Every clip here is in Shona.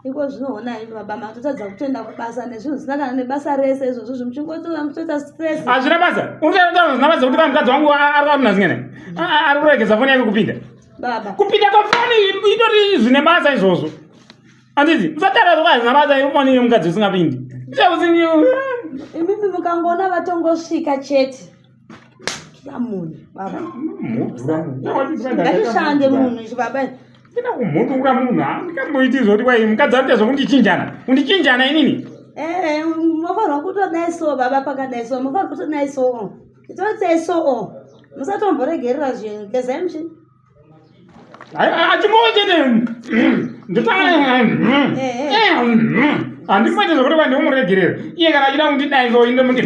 iko zvinoona ivo baba matotadza kutoenda kubasa nezvinhu zvisina kana nebasa rese izvozvo zvimuchingotoda mutoita stress. Hazvina basa. Unozvina basa kuti mukadzi wangu ari nazingene. Ari kuregeza foni yake kupinda. Baba. Kupinda kwafoni itori zvine basa izvozvo. Anditi, usatara kuti hazvina basa ifoni yomukadzi usingapindi. Imimi mukangona vatongosvika chete. Kila munhu baba. Ngashande munhu ichi baba. Ina kumhunduka munhu ndikamboiti zvoti kwai mukadzi ari kuita zvokundichinjana. Undichinjana inini? Munofanirwa kutodai so baba pakadai so munofanirwa kutodai so. Totei so. Musatomboregerera zvinhu gezai muchini. Achimbochete handikuite zvokuti kwandimuregerera iye kana achida kundidai so inde muti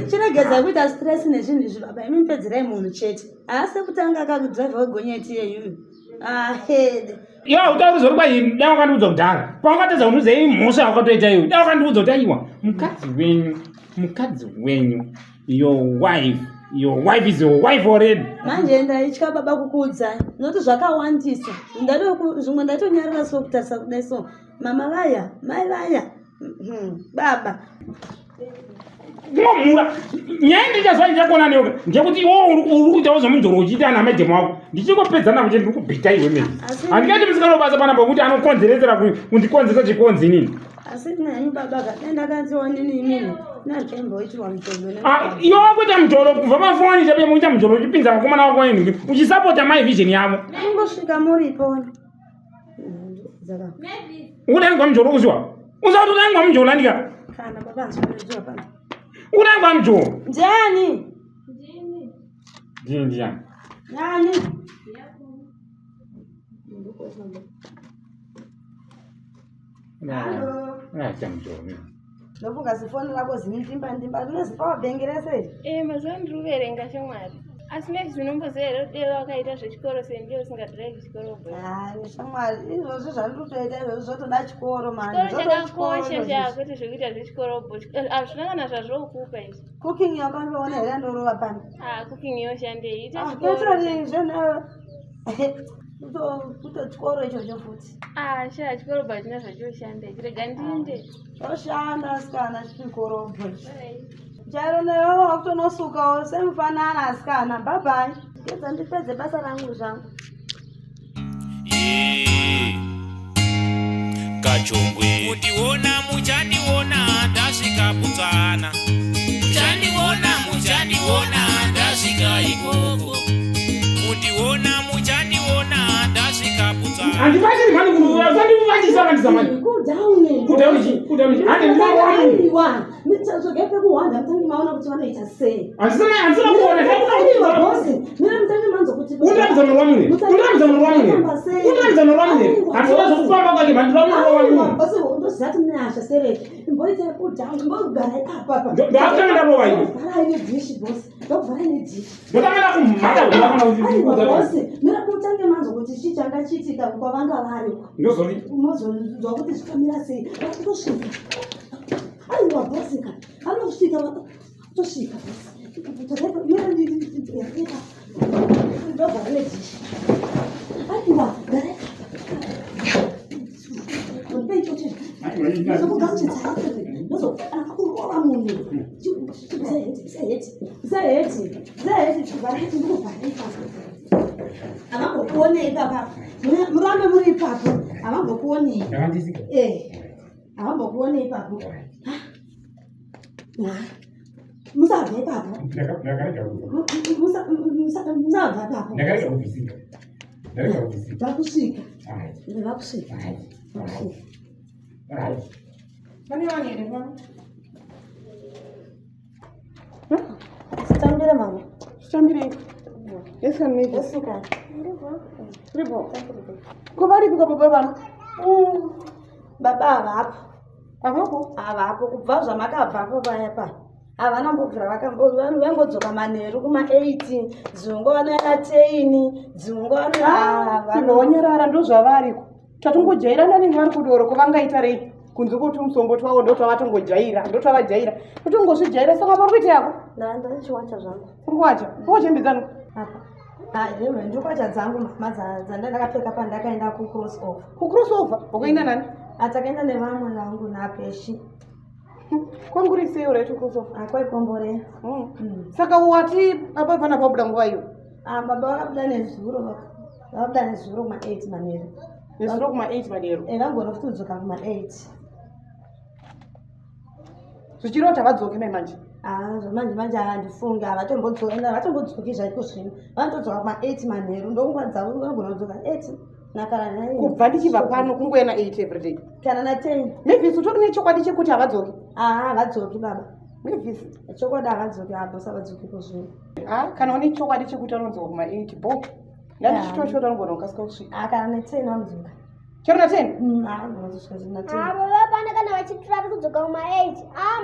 chiregedza kuita stress nezvinhu izvi baba imi mupedzerai munhu chete haasi kutanga akakudhraivha wegonyeti iyeyuyu iwa utauri zori kwai dai wakandiudza kudhara paungatedza kunuzei mhosva yakatoita iwe dai wakandiudza kuti aiwa mukadzi wenyu your wife is your wife already. Manje ndaitya baba kukuudzai noti zvakawandisa zvimwe ndaitonyarara so kutarisa kudai so mama vaya mai vaya baba mwamura nyaya ndichazva ndichakona newe ndekuti iwo uri kuitawo zvomujoro uchiita ana madhemu ako ndichingopedzana kuti ndiri kubhita iwe mene handingati musikanobasa panapa kuti anokonzeretsera kundikonzeresa chikonzi inini asi nanyu baba ndakanziwa nini imini natemboitwa mutoro iwe wakuita mutoro kubva pafoni chabe muita mutoro uchipinza vakomana vako ini uchisapota my vision yavo ingosvika muripo udangwa mutoro kuziwa usati udangwa mutoro andika kana baba anzwa pana udangwa mutoro ndiani ndiani nani ndofunga zifoni rako zimindimba rinozipawa bhengi rese mazuva ndiri kuverenga shamwari asi neizvi zvinombozera deva wakaita zvechikoro sendiyo usingadhiraivhi chikoro shamwari izvozvo zvanditoita izvozvo zvotoda chikoro chakakosha chakwete zvekuita zvechikoro hazvina kana zvazvokupa izvi cooking yakandoona here andorova pano cooking yoshandei ita kuto chikoro ichocho futi sha chikoro bachina zvachoshandei kurega ndinde choshanda asikana chikoro charo newewo wakutonosukawo semufanana asikana bye gedza ndipedze basa rangu zvangu kachongwe mundiona muchandiona ndasvika putsana muchandiona ndasvika ikoko mundiona muchandiona ndasvika putsana handibati mhani kuruva usandivachisa vandizamani mitazvogepe kuhwanda mutangi maona kuti vanoita sei handisina kuona bosi mina mutangi manzo kuti undiramidza murwamune handisina zvokufamba kwake mandirwamune bosi ndoziva kuti munasha sereke imboita kudown imbogarai apapa ndakutanga ndarova iwe garai nedhishi bosi ndokuvharai nedhishi ndotamana kumhata kuti vakana bosi mina mutangi manzo kuti chii changa chiitika kwavanga vari ndozori mozonzwa kuti zvikamira sei vakutosvika aiwa bosi ka anosvika tosvika ndogara nedhishi aiwa garai nozokurova munhu avangokuonei papa murambe muri ipapo avangokuonei avambokuonei ipapo musabva ipapo musabva ipapo vakusvika vakusvika pane vanhu here pano sitambire mama sitambire yesika ribo kuvaripika baba vana baba avapo kubva zvamakabvapo vayapa havana mbobvira vangodzoka manheru kuma-18 dzimwe vanoenda 10 dzimwe vanoanyarara ndo zvavariko tatongojairana nini vari kudoro kuvangaita rei kunze kuti musomboti wavo ndotwavatongojaira ndotwavajaira kutongozvijaira saka vari kuita yako ndachiwacha zvangu uri kuwacha ochembedzana apa Hayi ndikwacha dzangu mama dzandakapfeka pandakaenda kucross over. Kucross over wakaenda nani? Atakaenda nevamwe vangu napeshi. Kwangu riseo retu cross over. Akwaipombore. Saka wati apa pana pabuda nguva iyo. Baba vakabuda nezuro. Vakabuda nezuro kuma 8 manero. Nezuro kuma 8 manero. Vangona kutudzoka kuma 8. Zvichirota vadzoke manje. Manje handifunga havatombodzoki zvaiko zvino vanotodzoka kuma 8 manheru ndonguva dzavo vangona kudzoka 8 nakana 9 kubva ndichibva pano kungoena 8 everyday kana na 10. Mavis utori nechokwadi chekuti havadzoki? Havadzoki baba. Mavis chokwadi havadzoki habosa vadzoki kozvino. Kana une chokwadi chekuti anodzoka kuma 8 bo ndandichitoshota anogona kukasika kusvika. Kana na 10 vanodzoka. Chero na 10? Baba pana kana vachitura kudzoka kuma 8.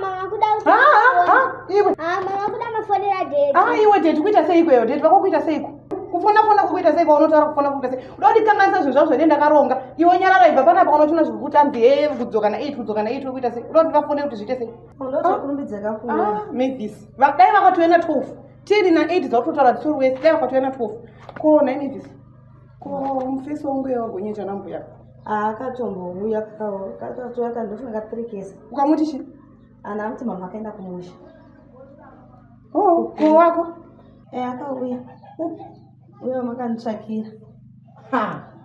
Mama kuda iwe mama kuda mafonera date. Iwe date kuita seiko iyo? Date vako kuita seiko? Kufona kuita seiko unotaura kufona kuita seiko. Uda kuti kanganisa zvinhu zvavo zvene ndakaronga. Iwe nyarara ibva panapa unochona zvekuti ambi kudzoka na 8 kudzoka na 8 kuita seiko. Uda kuti vafone kuti zviite seiko. Ndotokurumbidzaka kuona. Mavis dai vakatoenda 12 10 na 8 dzakutotaura dzitori wese dai vakatoenda 12 ko na Mavis ko mufesi wangu yawagonyeta nambuya akatombouya kakatoya kandofunga katirikesa. Ukamuti chi? Anamuti mama akaenda kumusha. Ko wako? Akauya. Uyo makanditsvakira.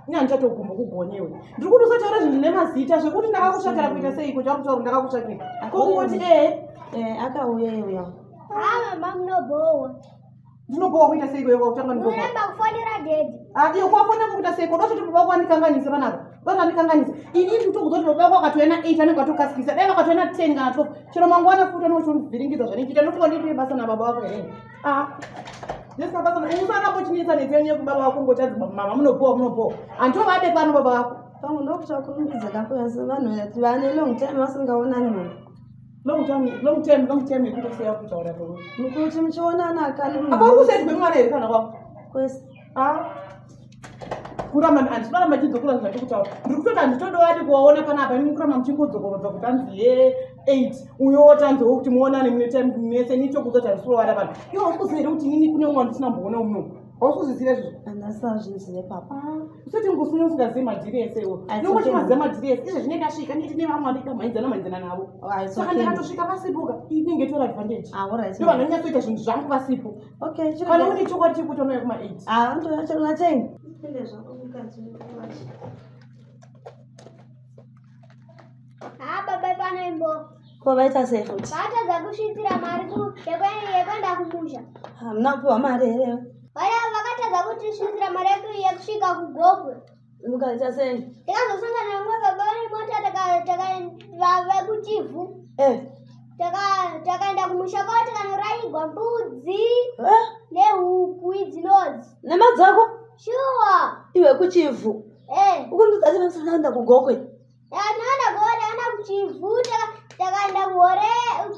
Ina ndichatogumba kugonyewe. Ndiri kuti usataura zvinhu nemazita zvekuti ndakakutsvakira kuita seiko chakutaura ndakakutsvakira. Ko ungoti akauya iyoyo. Mama munobohwa. Ndinobohwa kuita seiko iyo kwakutanga ndinobohwa. Unoemba kufonera date. Iyo kwafonera kuita seiko ndoti baba wako andikanganise panapa. Vandikanganisa ini nditokuzoti baba wako akatoena 8 anenge atokasikisa dai vakatoena 10 kana 12 chero mangwana futi anochonivhiringidza zvandichiita nofunga ndiri basa nababa wako here. Ndisina basa usana pochinisa netsenye kubaba wako ngotadzi mama munobohwa andovade pano baba wako pamwe ndokuta kurumbidzaka kakoyase vanhu vane long time vasingaonani munhu. Long time yekuti seya kutaura pamwe mukuti muchionana kani apa uri kuseti kwemwana here kana kwako kwese kuramba handitoramba chidzokura zvati kutaura ndiri kutoti handitodowadi kuwaona panapa ini mukuramba muchingodzokorodza kuti anzi 8 uyo tanziwo kuti muonane mune time nese nichokuzoti handisirowada vanhu iwo hausikuziva kuti inini kune umwe andisina mboona uno hausikuziziva izvozvo handasazvizive papa usati ngusina usingazive madhiri ese iwo inongochimaziva madhiri ese izvo zvine ndasvika nditi nevamwe andida mhaidzana navo saka ndikatosvika pasipoka inenge tora advantage ndo vanhu vanyatsoita zvinhu zvangu pasipo kana une chokwadi chekuti unoya kuma 8 ndoachona 10 baba panoimbo ko vaita sei futi vatadza kusvitsira mari yekuenda kumusha. Munapiwa mari here vakatadza kuti svitsira mari yekusvika kugogwe. mukaita sei? Tikazosangana nemwe baba vane mota vekuchivhu takaenda kumusha kwavo tikanoraigwa mbudzi nehuku idzinodzi nemadzako shuwa iwe kuchivhu ukundudzachi vamusanaenda kugokwe naenda kuchivhu takaenda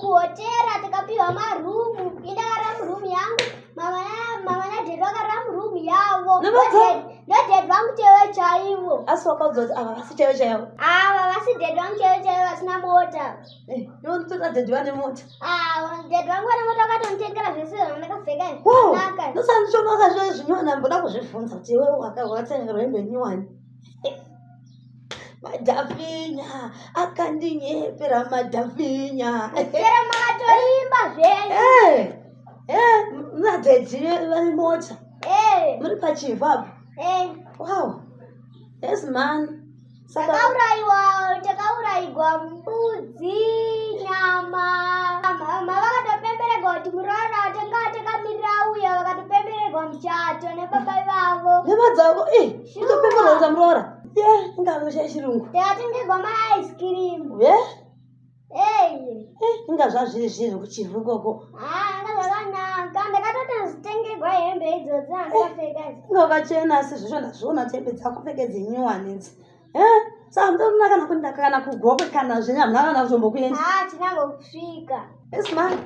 kuhotera tikapiwa marumu indakara murumu yangu mama nadhedi vakarara murumu yavo ndodhedi vangu chaivo chaivo. Asi wakaudzoti ava vasi chaivo chaivo? Ava vasi dhedi vangu chaivo chaivo vasina mota. Iwe nditoda dhedi vane mota? Dhedi vangu vane mota vakatonitengera zvese zvandakapfeka zvakanaka. Ndosati ndichona wakazviona zvinyuwani ndoda kuzvibvunza kuti iwe wakatengerwa hembe nyuwani. Madhafinya akandinyepera madhafinya. Chero makatoimba zvenyu. Nadhedi vane mota. Muri pachivhu apo? Wow. Yes man. Takaurayirwa mbudzi nyama. Vakatopembererwa kuti murara takamirira uya vakatopembererwa muchato nebaba vavo. Nemadzavo kutopembererwa kuti murara. Ingava chechirungu. Takatengerwa ma-ice cream. Inga zvazviri zvinhu kuchivhu ikoko. Zvakanaka. Ndakatotozitengerwa hembe idzodzi andakapfeka. Inga wakachena asi zvisvo ndazviona hembe dzako pfeke dzinyuwani idzi. Saka mutorina kana kuenda kana kugokwe kana zvenya hamuna kana kutombokuenda. Tinangosvika. Yes man.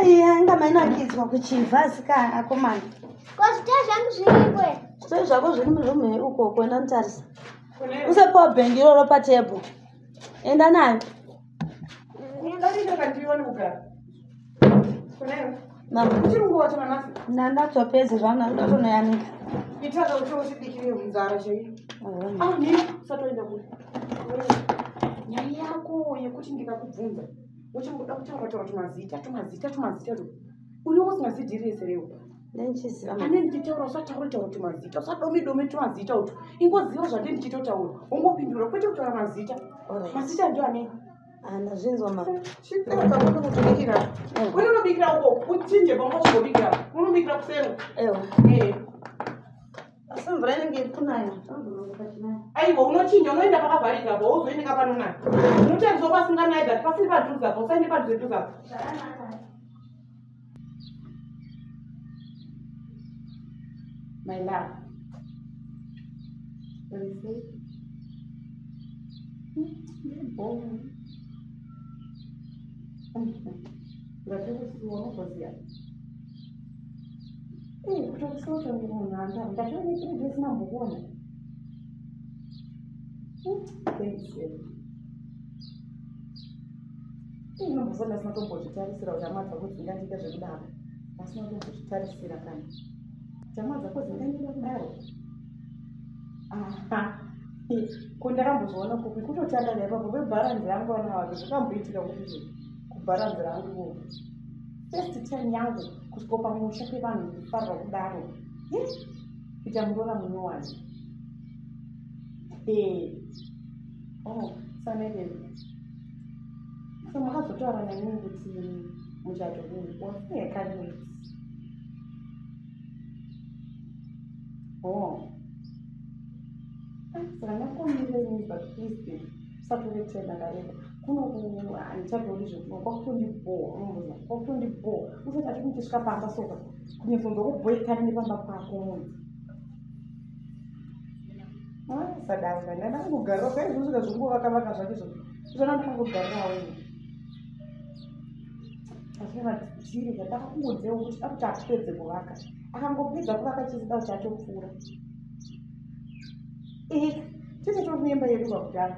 Inga mainakidzwa kuchivhu asika akomana. Ko zvitoro zvangu zvirikwe. Zvitoro zvako zviri murume ukoko enda mutarisa. Usepawo bhengi iroro patebho. Enda nayo. Ndari ndakandiona kugara. Kunayo. Mama, chirungu wacho nanasi ndatopedza zvandatonoyanika. itaka kuti uchibikire munzara chei ni usatoenda kuri nyaya yako yekuti ndikakubvunza uchingoda kutaura tumazita uriwo usingazidhiriserewo ane ndichitaura usataura tumazita usadomidome tumazita utu ingoziva zvake ndichitotaura ungopindura kwete kutaura mazita ndio ane ndazvinzwa mama. chikaakaunobikira unobikira uko uchinje pamachingobikira unobikira kusero Asi mvura inenge kunaya. aiwa unochinja unoenda pakavharika po uzoendeka panonaya unotariswa pasinganayi that pasiri padhuzapo usaende padhuzeduzapo my love ngatiusiwonokoziya kutokusota munhu anda ndatoonekirezesina mbukuona inombofana asina tombozvitarisira kuti hama dzako dzingandiita zvekudaro asina tombozvitarisira kana hama dzako dzingandiita kudaro kundakambozoona kupi kutotanga naipapo vebharanzi yangu vana vake zvakamboitika kuti kubharanzi rangu first time yangu kusvika pamusha pevanhu kufarwa kudaro kuita murora munyowani sanedei so makazotaura nanyini kuti muchato wasekanet saka ndakomirei but please usatoretenda ndareba kuno handichatori zvekuno kwakutondibhoa usati ati kutisvika pamba soka kunyezondokubhoikana nepamba pako munhu sadanga ndandangogarira kaizvosvika zvonguvakavaka zvakizvo izvona ndakangogarirawo asinamadziri zvandakakungodzewo kuti akuti apedze kuvaka akangopedza kuvaka chizida kuti atopfuura tese tonemba yedu pakudara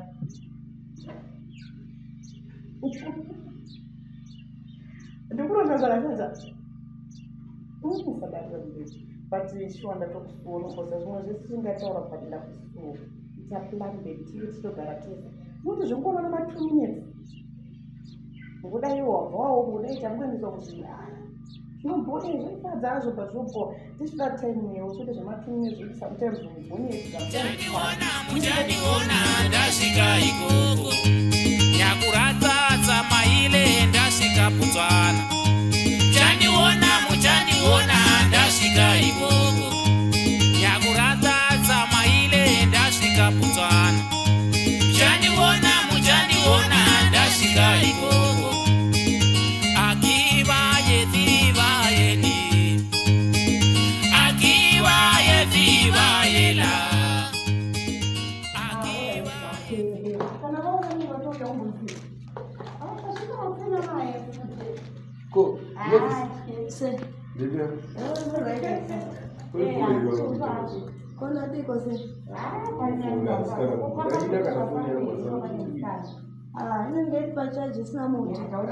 ndikuronazvarakadza sadanga but sure ndatokusuona kosa zvimwe zvese tingataura padenda kusuo itaplan betiri titogara tese nokuti zvingorona ma 2 minutes ngudai wabvawo ngudai tangoendeswa kuzvina zvinobhoa zvaifadza azvo but zvinobhoa tisvika time yewo sote zvema 2 minutes zvekuti sometimes muchaniona ndasvika ikoko nyakuratadza maile ndasvika putswana muchaniona ndasvika ikoko nyakuratadza maile ndasvika putswana muchaniona ndasvika ikoko akivaye vivayeni akivaye vivayela Ko, inenge iri pachaji isina moto kana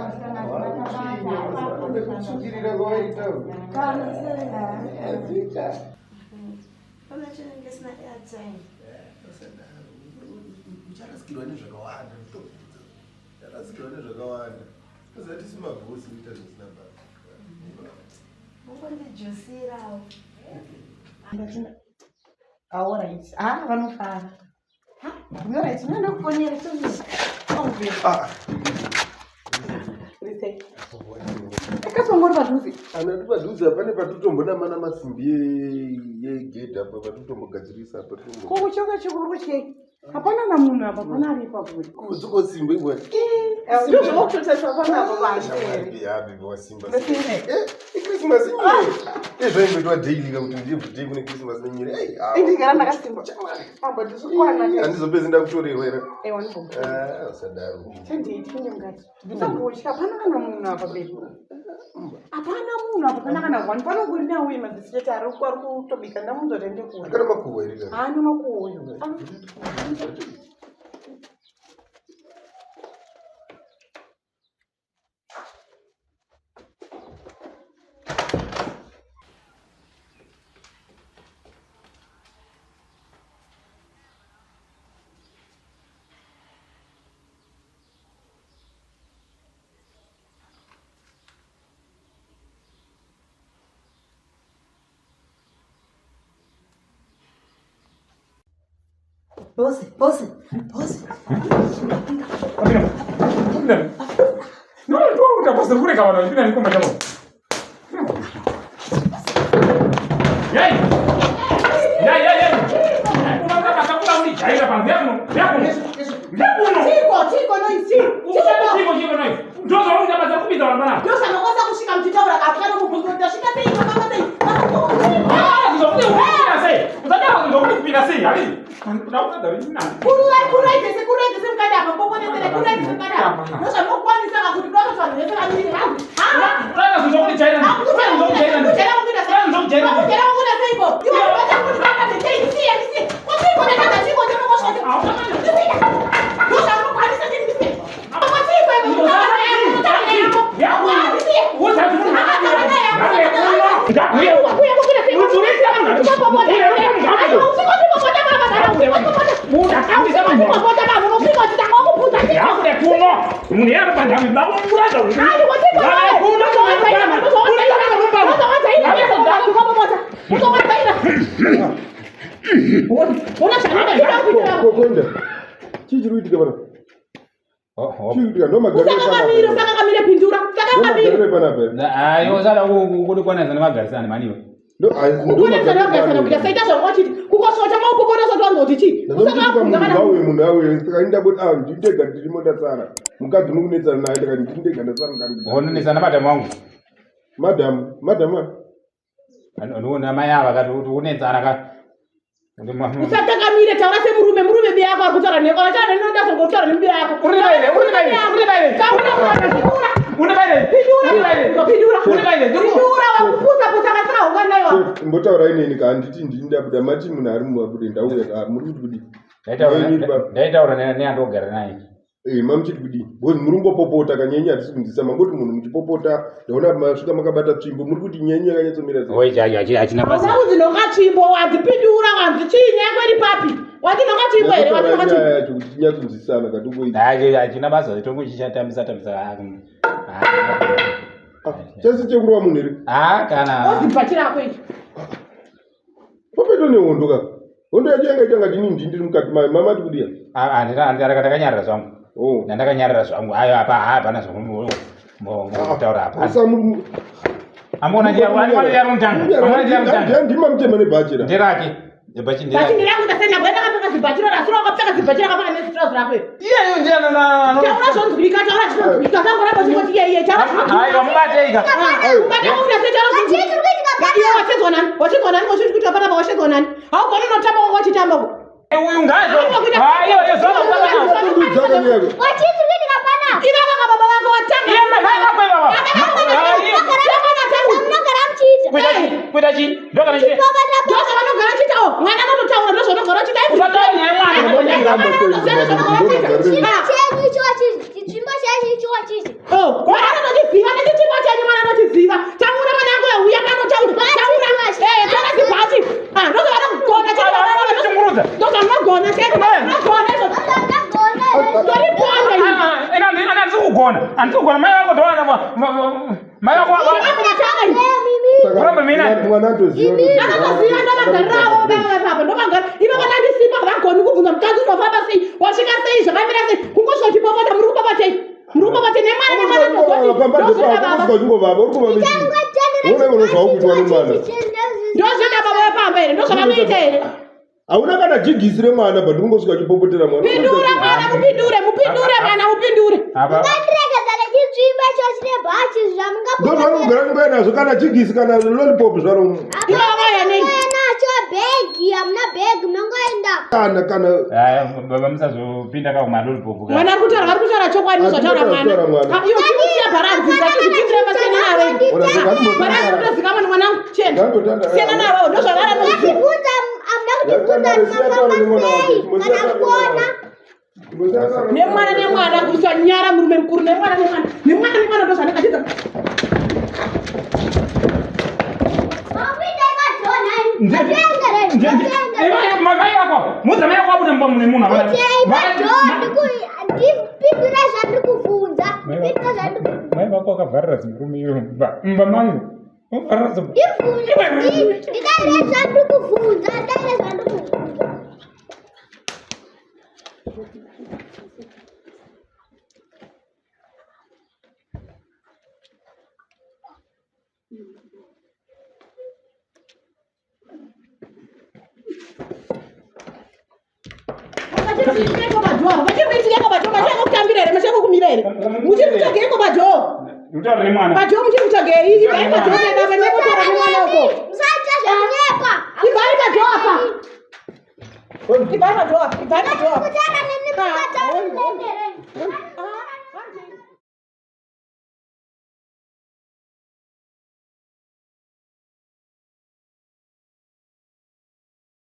pana chinenge isina airtime ucharasikirwa nezvakawanda azati simabhosi uita zvisina basa ungondijusirawo alright vanofara alright noenda kufonera akasongori padhuze anati padhuze apane patotombonamana masimbi yegedhi apa patotombogadzirisa kokuchoka chikuru kuchei hapana na munhu apa pana ari ipapo kuzokosimba ingwani ndio zvokutoteswa panapo vasimba ikrismas zvaingoitwa daily kakuti ndivhudei kune krismas nenyiri ndigara ndakasimba amba ndizokwana handizopedzi ndakutorerwa era usadaro chendiitinde mungati ndisambotya pana kana munhu apa bebi hapana munhu apa pana kana wani panongori nawe madzisiteti ari kutobika ndamunzwa tende kuona akana makuhwa iri haana makuhwa Bosi. No, tu utapasa kule kama unajua niko mtamo. Yai. Unataka chakula uni chaira pa vyako. Chiko no isi. Chiko no. Ndio sababu unapasa kupita bana. Ndio sana kwanza kushika mtitaura akakana kupunguza shika tena kama tena. Ndio kupita sasa. Ali. Unaona dari nini? Kurete mkada hapa popote tena kurete mkada. Ndio sana kwani sasa kutudoa sana ndio sana nini hapo. Sasa ndio chaira. Usatakamire taura se murume biyako akutara nekora chana nonda sokotara nembiyako. Pindura wakupusa kusakasaka ukanayo. Mbotaura ineni kanditi ndinda buda mati munari muabude ndauya muri kudi. Ndaitaura ne andogara naye. Mamchiti kudi. Bozi murungo popota kanyenya atisikundisa mangoti munhu muchipopota ndaona masvika makabata tsvimbo muri kuti nyenya kanyatsomira sei. Oi achina basa. Auzi nonga tsvimbo wadzipindura wadzichinye kweri papi. Wati nonga tsvimbo here wati nonga tsvimbo. Kuti tinyatsonzisana katuboita. Achina basa zitongo chichatambisa. Chasi chekurwa munhu here. Kana. Ozipachira kwei. Popeto nehondo ka. Hondo yacho yanga itanga chini ndindiri mukati mayo mama ati kudiya. Ndakanyarira zvangu. Oh. Ndakanyarira zvangu. Ayo hapana zvomutaura hapana. Amona ndiya mutanga. Ndima mutema nebhachira. Ndirake. Bachira kuda sena kwenda kapaka zibachira rasura kapaka zibachira kapaka nesitros rakwe. Iyeyo ndiyana na. Taura zvonzwika tangu rabo chingoti iye taura. Ayo mubateika. Bata kuna se taura zvonzwika. Wachizwa nani ngoshiri kuti apana wachizwa nani. Haugoni notamba wachitamba. Uyu ngazo. Ayo zona Wachizwa kuti apana. Ivaka baba wako watanga. Iye mahanga kwa baba. Kuita chi? Ndoka nje. Ndoka vanogara chitao. Mwana anotaura ndozvanogara chitao. Usataura nyaya mwana. Chichimba chachi chiwachichi. Oh, mwana anochiziva nechichimba chanyu mwana anochiziva. Taura mwana wangu uya panotaura. Taura. Takazibati. Ndozvana kugona chingurudza. Ndozvanogona chete. Andikugona mai vako ndowana mai vako kuramba mina mwana atoziva ndomagarirawo baba ndomagara ivo kana ndisimba vagoni kubvunza mukadzi unofamba sei wasvika sei zvakamira sei kungozvochipopota muri kupopotei nemwana ndozvida baba vepamba here ndozvakanoita here hauna kana jigisi remwana but ungosvika chipopotera mwana. Mupindure mwana mupindure. Ungandiregedza nechitsvimba chosine bhachi ndozvanogara nguva nazvo kana jigisi kana lollipop zvaro nacho bhegi hamuna bhegi munongoenda kana baba musazopinda kakumalolipop mwana ari kutaura chokwadi nezvataura mwana iwo chimusiya bharanzi ngachizvipindire pasiyana naro bharanzi kutozika mwana mwanangu chenda siyana naro ndozvavara ndakubvunza nemwana kuisa nyara murume mukuru nemwana ndozvanakachidza mai vako mudzamai vako abuda mumba mune munhu ndipindure zvandiri kuvhunza mai vako akavharira zimurume iyo mumba mangu ndidarire zvandiri kuvhunza Vai na joa.